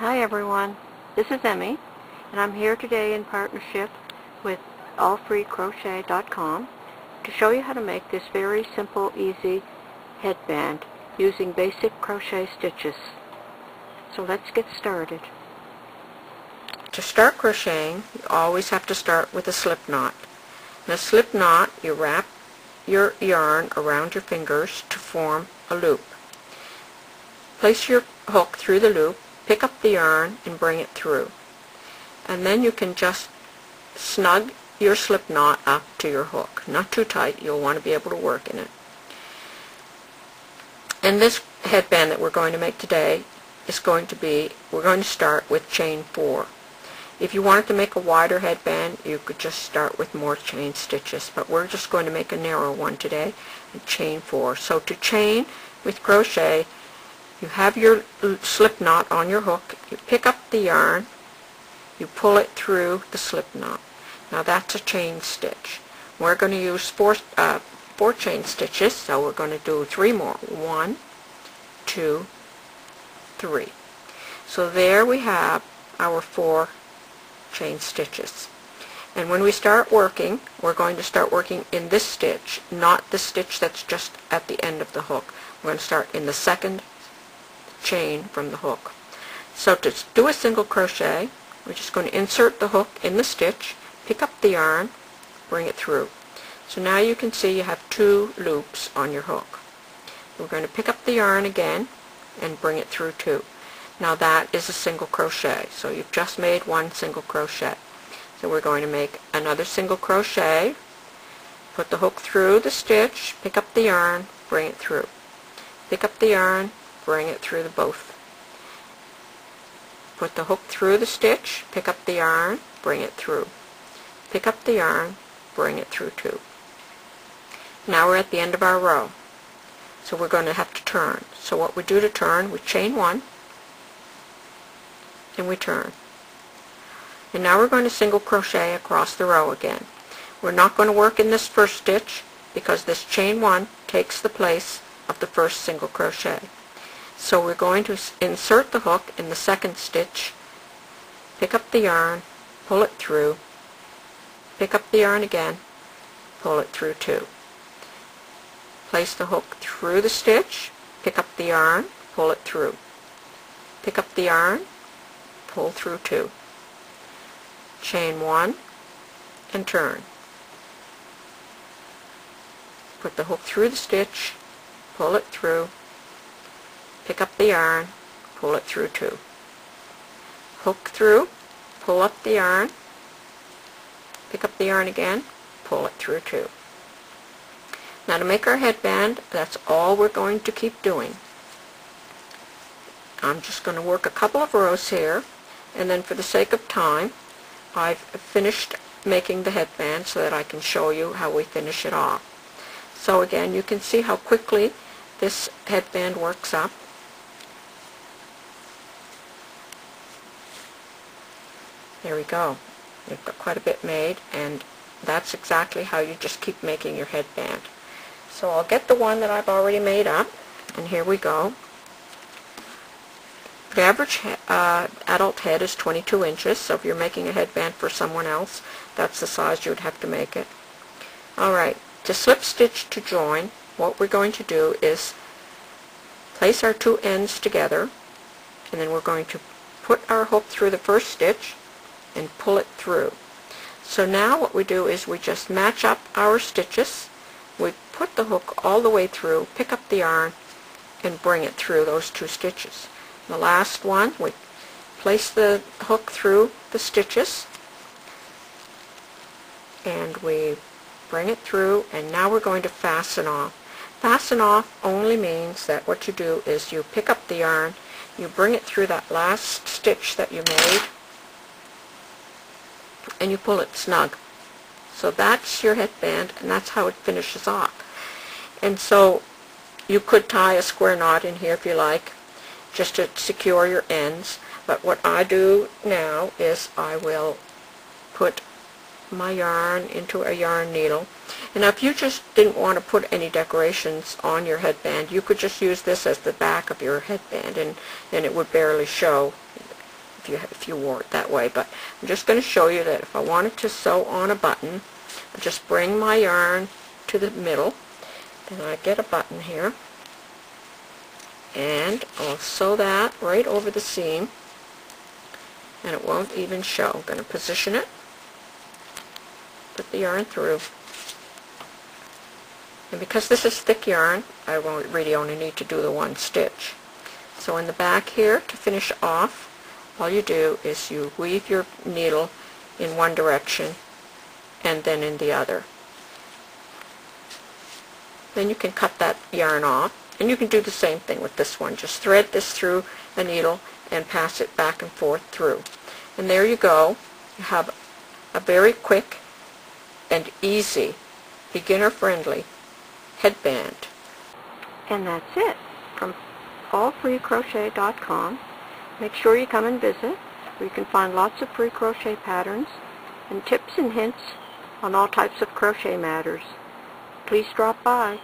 Hi everyone, this is Emmy, and I'm here today in partnership with allfreecrochet.com to show you how to make this very simple, easy headband using basic crochet stitches. So let's get started. To start crocheting, you always have to start with a slip knot. In a slip knot, you wrap your yarn around your fingers to form a loop. Place your hook through the loop, pick up the yarn and bring it through. And then you can just snug your slip knot up to your hook. Not too tight, you'll want to be able to work in it. And this headband that we're going to make today is going to be, we're going to start with chain 4. If you wanted to make a wider headband, you could just start with more chain stitches, but we're just going to make a narrow one today, and chain 4. So to chain with crochet, you have your slip knot on your hook, you pick up the yarn, you pull it through the slip knot. Now that's a chain stitch. We're going to use four chain stitches, so we're going to do 3 more. 1, 2, 3. So there we have our 4 chain stitches. And when we start working, we're going to start working in this stitch, not the stitch that's just at the end of the hook. We're going to start in the second chain from the hook. So to do a single crochet, we're just going to insert the hook in the stitch, pick up the yarn, bring it through. So now you can see you have 2 loops on your hook. We're going to pick up the yarn again and bring it through 2. Now that is a single crochet. So you've just made 1 single crochet. So we're going to make another single crochet, put the hook through the stitch, pick up the yarn, bring it through. Pick up the yarn, bring it through the both. Put the hook through the stitch, pick up the yarn, bring it through. Pick up the yarn, bring it through 2. Now we're at the end of our row. So we're going to have to turn. So what we do to turn, we chain 1, and we turn. And now we're going to single crochet across the row again. We're not going to work in this first stitch because this chain 1 takes the place of the first single crochet. So we're going to insert the hook in the second stitch, pick up the yarn, pull it through, pick up the yarn again, pull it through 2. Place the hook through the stitch, pick up the yarn, pull it through. Pick up the yarn, pull through 2. Chain 1 and turn. Put the hook through the stitch, pull it through, pick up the yarn, pull it through 2. Hook through, pull up the yarn, pick up the yarn again, pull it through 2. Now to make our headband, that's all we're going to keep doing. I'm just going to work a couple of rows here, and then for the sake of time, I've finished making the headband so that I can show you how we finish it off. So again, you can see how quickly this headband works up. There we go. We've got quite a bit made, and that's exactly how you just keep making your headband. So I'll get the one that I've already made up, and here we go. The average adult head is 22 inches, so if you're making a headband for someone else, that's the size you would have to make it. Alright, to slip stitch to join, what we're going to do is place our 2 ends together, and then we're going to put our hook through the first stitch and pull it through. So now what we do is we just match up our stitches, we put the hook all the way through, pick up the yarn, and bring it through those 2 stitches. The last one, we place the hook through the stitches, and we bring it through, and now we're going to fasten off. Fasten off only means that what you do is you pick up the yarn, you bring it through that last stitch that you made, and you pull it snug. So that's your headband, and that's how it finishes off. And so you could tie a square knot in here if you like, just to secure your ends, but what I do now is I will put my yarn into a yarn needle. And if you just didn't want to put any decorations on your headband, you could just use this as the back of your headband, and it would barely show. if you wore it that way. But I'm just going to show you that if I wanted to sew on a button, I just bring my yarn to the middle, and I get a button here, and I'll sew that right over the seam, and it won't even show. I'm going to position it, put the yarn through, and because this is thick yarn, I won't really only need to do the one stitch. So in the back here, to finish off, all you do is you weave your needle in one direction and then in the other. Then you can cut that yarn off, and you can do the same thing with this one. Just thread this through a needle and pass it back and forth through. And there you go. You have a very quick and easy, beginner-friendly headband. And that's it from allfreecrochet.com. Make sure you come and visit, where you can find lots of free crochet patterns and tips and hints on all types of crochet matters. Please drop by.